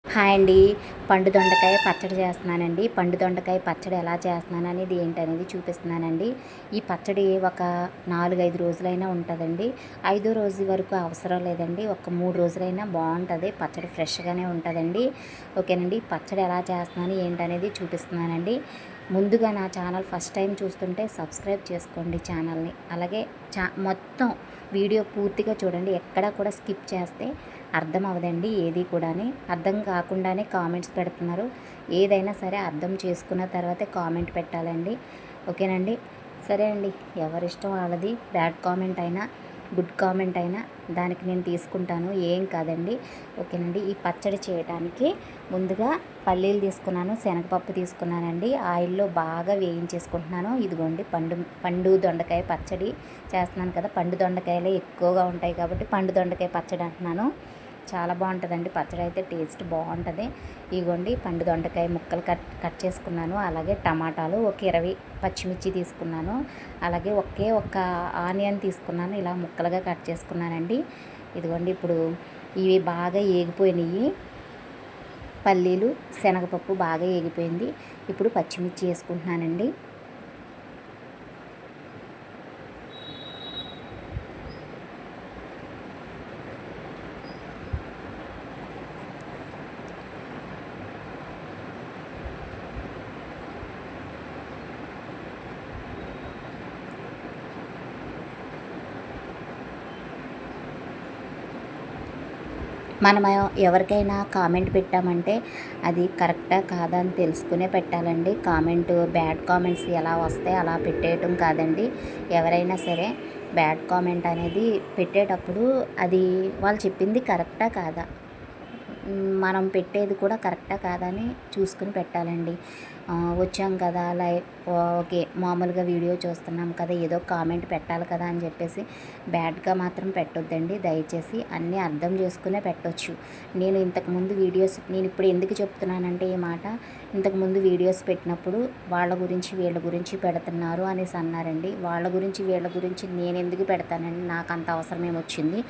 Hi అండి. పండు దొండకాయ పచ్చడి చేస్తున్నానండి. పండు దొండకాయ పచ్చడి ఎలా చేస్తున్నాను అనేది ఏంటనేది చూపిస్తున్నానండి. ఈ పచ్చడి ఒక 4, 5 రోజులైనా ఉంటుందండి. 5వ రోజు వరకు అవసరం లేదండి. ఒక 3 రోజులైనా బాగుంటుంది. పచ్చడి ఫ్రెష్గానే ఉంటుందండి. ఓకేనండి. పచ్చడి ఎలా చేస్తున్నాను ఏంటనేది చూపిస్తున్నానండి. ముందుగా నా ఛానల్ ఫస్ట్ టైం చూస్తుంటే సబ్స్క్రైబ్ చేసుకోండి ఛానల్ని. అలాగే మొత్తం వీడియో పూర్తిగా చూడండి. ఎక్కడా కూడా స్కిప్ చేస్తే అర్థం అవ్వదండి ఏది కూడాని. అర్థం కాకుండానే కామెంట్స్ పెడుతున్నారు. ఏదైనా సరే అర్థం చేసుకున్న తర్వాతే కామెంట్ పెట్టాలండి. ఓకేనండి. సరే అండి, ఎవరిష్టం వాళ్ళది. బ్యాడ్ కామెంట్ అయినా గుడ్ కామెంట్ అయినా దానికి నేను తీసుకుంటాను, ఏం కాదండి. ఓకేనండి. ఈ పచ్చడి చేయడానికి ముందుగా పల్లీలు తీసుకున్నాను, శనగపప్పు తీసుకున్నానండి. ఆయిల్లో బాగా వేయించేసుకుంటున్నాను. ఇదిగోండి పండు దొండకాయ పచ్చడి చేస్తున్నాను కదా. పండు దొండకాయలే ఎక్కువగా ఉంటాయి కాబట్టి పండు దొండకాయ పచ్చడి అంటున్నాను. చాలా బాగుంటుందండి పచ్చడి అయితే, టేస్ట్ బాగుంటుంది. ఇదిగోండి పండు దొండకాయ ముక్కలు కట్ చేసుకున్నాను. అలాగే టమాటాలు ఒక 20 పచ్చిమిర్చి తీసుకున్నాను. అలాగే ఒక్క ఆనియన్ తీసుకున్నాను. ఇలా ముక్కలుగా కట్ చేసుకున్నానండి. ఇదిగోండి ఇప్పుడు ఇవి బాగా ఏగిపోయినాయి. పల్లీలు శనగపప్పు బాగా ఏగిపోయింది. ఇప్పుడు పచ్చిమిర్చి వేసుకుంటున్నానండి. మనం ఎవరికైనా కామెంట్ పెట్టామంటే అది కరెక్టా కాదా అని తెలుసుకునే పెట్టాలండి. బ్యాడ్ కామెంట్స్ ఎలా వస్తాయి అలా పెట్టేయటం కాదండి. ఎవరైనా సరే బ్యాడ్ కామెంట్ అనేది పెట్టేటప్పుడు అది వాళ్ళు చెప్పింది కరెక్టా కాదా, మనం పెట్టేది కూడా కరెక్టా కాదా అని చూసుకుని పెట్టాలండి. వచ్చాం కదా ఓకే, మామూలుగా వీడియో చూస్తున్నాం కదా, ఏదో కామెంట్ పెట్టాలి కదా అని చెప్పేసి బ్యాడ్గా మాత్రం పెట్టొద్దండి దయచేసి. అన్నీ అర్థం చేసుకునే పెట్టొచ్చు. నేను ఇప్పుడు ఎందుకు చెప్తున్నానంటే ఈ మాట, ఇంతకుముందు వీడియోస్ పెట్టినప్పుడు వాళ్ళ గురించి వీళ్ళ గురించి పెడుతున్నారు అనేసి అన్నారండి. వాళ్ళ గురించి వీళ్ళ గురించి నేను ఎందుకు పెడతానండి, నాకు అంత అవసరం ఏమొచ్చింది.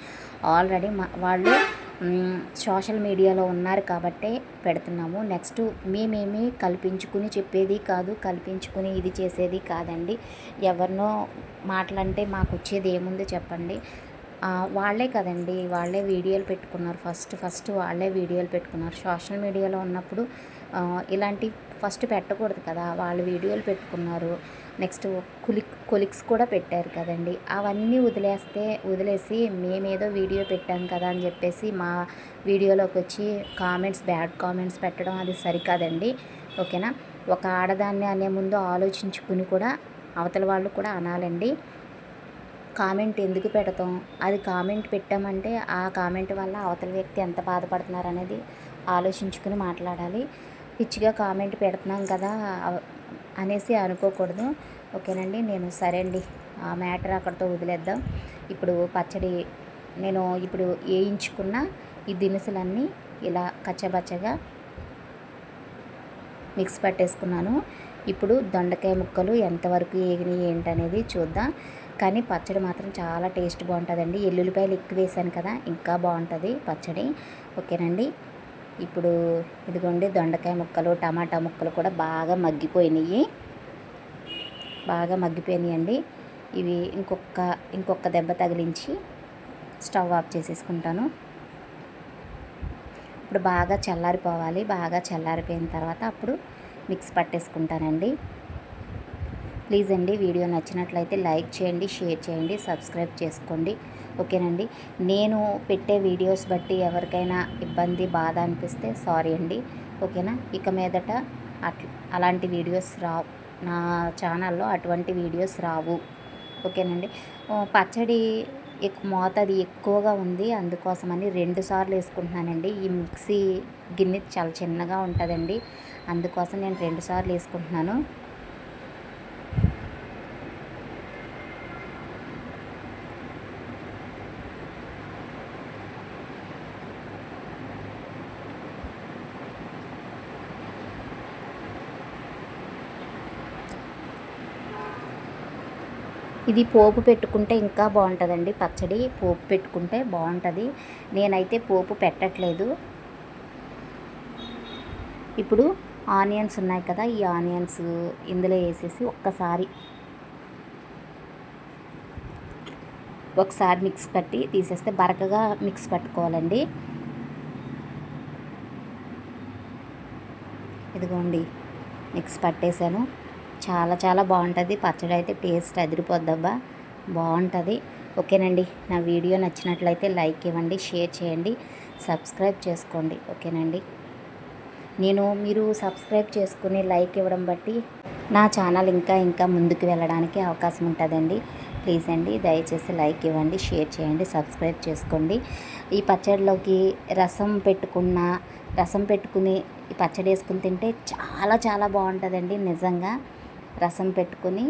ఆల్రెడీ వాళ్ళు సోషల్ మీడియాలో ఉన్నారు కాబట్టే పెడుతున్నాము. నెక్స్ట్ మేమేమి కల్పించుకుని చెప్పేది కాదు, కల్పించుకుని ఇది చేసేది కాదండి. ఎవరినో మాటలంటే మాకు వచ్చేది ఏముంది చెప్పండి. వాళ్ళే కదండి, వాళ్ళే వీడియోలు పెట్టుకున్నారు. ఫస్ట్ వాళ్ళే వీడియోలు పెట్టుకున్నారు. సోషల్ మీడియాలో ఉన్నప్పుడు ఇలాంటి ఫస్ట్ పెట్టకూడదు కదా. వాళ్ళు వీడియోలు పెట్టుకున్నారు. నెక్స్ట్ కొలిక్స్ కూడా పెట్టారు కదండి. అవన్నీ వదిలేసి మేమేదో వీడియో పెట్టాం కదా అని చెప్పేసి మా వీడియోలోకి వచ్చి బ్యాడ్ కామెంట్స్ పెట్టడం అది సరికాదండి. ఓకేనా. ఒక ఆడదాన్ని అనే ముందు ఆలోచించుకుని కూడా అవతల వాళ్ళు కూడా అనాలండి. కామెంట్ ఎందుకు పెడతాం, అది కామెంట్ పెట్టామంటే ఆ కామెంట్ వల్ల అవతల వ్యక్తి ఎంత బాధపడుతున్నారు అనేది ఆలోచించుకుని మాట్లాడాలి. పిచ్చిగా కామెంట్ పెడుతున్నాం కదా అనేసి అనుకోకూడదు. ఓకేనండి. సరే అండి, ఆ మ్యాటర్ అక్కడితో వదిలేద్దాం. ఇప్పుడు పచ్చడి నేను వేయించుకున్న ఈ దినుసులన్నీ ఇలా కచ్చబచ్చగా మిక్స్ పట్టేసుకున్నాను. ఇప్పుడు దొండకాయ ముక్కలు ఎంతవరకు ఏగినాయి ఏంటనేది చూద్దాం. కానీ పచ్చడి మాత్రం చాలా టేస్ట్ బాగుంటుందండి. ఎల్లుల్లిపాయలు ఎక్కువ వేసాను కదా, ఇంకా బాగుంటుంది పచ్చడి. ఓకేనండి. ఇప్పుడు ఇదిగోండి దొండకాయ ముక్కలు టమాటా ముక్కలు కూడా బాగా మగ్గిపోయినాయండి. ఇవి ఇంకొక దెబ్బ తగిలించి స్టవ్ ఆఫ్ చేసేసుకుంటాను. ఇప్పుడు బాగా చల్లారిపోవాలి. బాగా చల్లారిపోయిన తర్వాత అప్పుడు మిక్స్ పట్టేసుకుంటానండి. ప్లీజ్ అండి, వీడియో నచ్చినట్లయితే లైక్ చేయండి, షేర్ చేయండి, సబ్స్క్రైబ్ చేసుకోండి. ఓకేనండి. నేను పెట్టే వీడియోస్ బట్టి ఎవరికైనా ఇబ్బంది బాధ అనిపిస్తే సారీ అండి. ఓకేనా. ఇక మీదట అలాంటి వీడియోస్ రావు, నా ఛానల్లో అటువంటి వీడియోస్ రావు. ఓకేనండి. పచ్చడి మోతాదు ఎక్కువగా ఉంది, అందుకోసమని 2 సార్లు వేసుకుంటున్నానండి. ఈ మిక్సీ గిన్నె చాలా చిన్నగా ఉంటుందండి, అందుకోసం నేను 2 సార్లు వేసుకుంటున్నాను. ఇది పోపు పెట్టుకుంటే ఇంకా బాగుంటుందండి పచ్చడి. పోపు పెట్టుకుంటే బాగుంటుంది. నేనైతే పోపు పెట్టట్లేదు. ఇప్పుడు ఆనియన్స్ ఉన్నాయి కదా, ఈ ఆనియన్స్ ఇందులో వేసేసి ఒకసారి మిక్స్ పట్టి తీసేస్తే బరకగా మిక్స్ పట్టుకోవాలండి. ఇదిగోండి మిక్స్ పట్టేశాను. చాలా చాలా బాగుంటుంది పచ్చడి అయితే, టేస్ట్ అదిరిపోద్దబ్బా, బాగుంటుంది. ఓకేనండి, నా వీడియో నచ్చినట్లయితే లైక్ ఇవ్వండి, షేర్ చేయండి, సబ్స్క్రైబ్ చేసుకోండి. ఓకేనండి, మీరు సబ్స్క్రైబ్ చేసుకుని లైక్ ఇవ్వడం బట్టి నా ఛానల్ ఇంకా ఇంకా ముందుకు వెళ్ళడానికి అవకాశం ఉంటుందండి. ప్లీజ్ అండి, దయచేసి లైక్ ఇవ్వండి, షేర్ చేయండి, సబ్స్క్రైబ్ చేసుకోండి. ఈ పచ్చడిలోకి రసం పెట్టుకుని ఈ పచ్చడి వేసుకుని తింటే చాలా చాలా బాగుంటుందండి. నిజంగా రసం పెట్టుకుని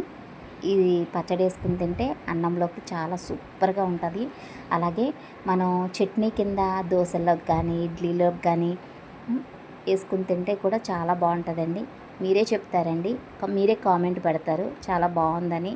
ఈ పచ్చడి వేసుకుని తింటే అన్నంలోకి చాలా సూపర్గా ఉంటుంది. అలాగే మనం చట్నీ కింద దోశల్లోకి కానీ ఇడ్లీలోకి కానీ వేసుకుని తింటే కూడా చాలా బాగుంటుందండి. మీరే చెప్తారండి, మీరే కామెంట్ పెడతారు చాలా బాగుందని.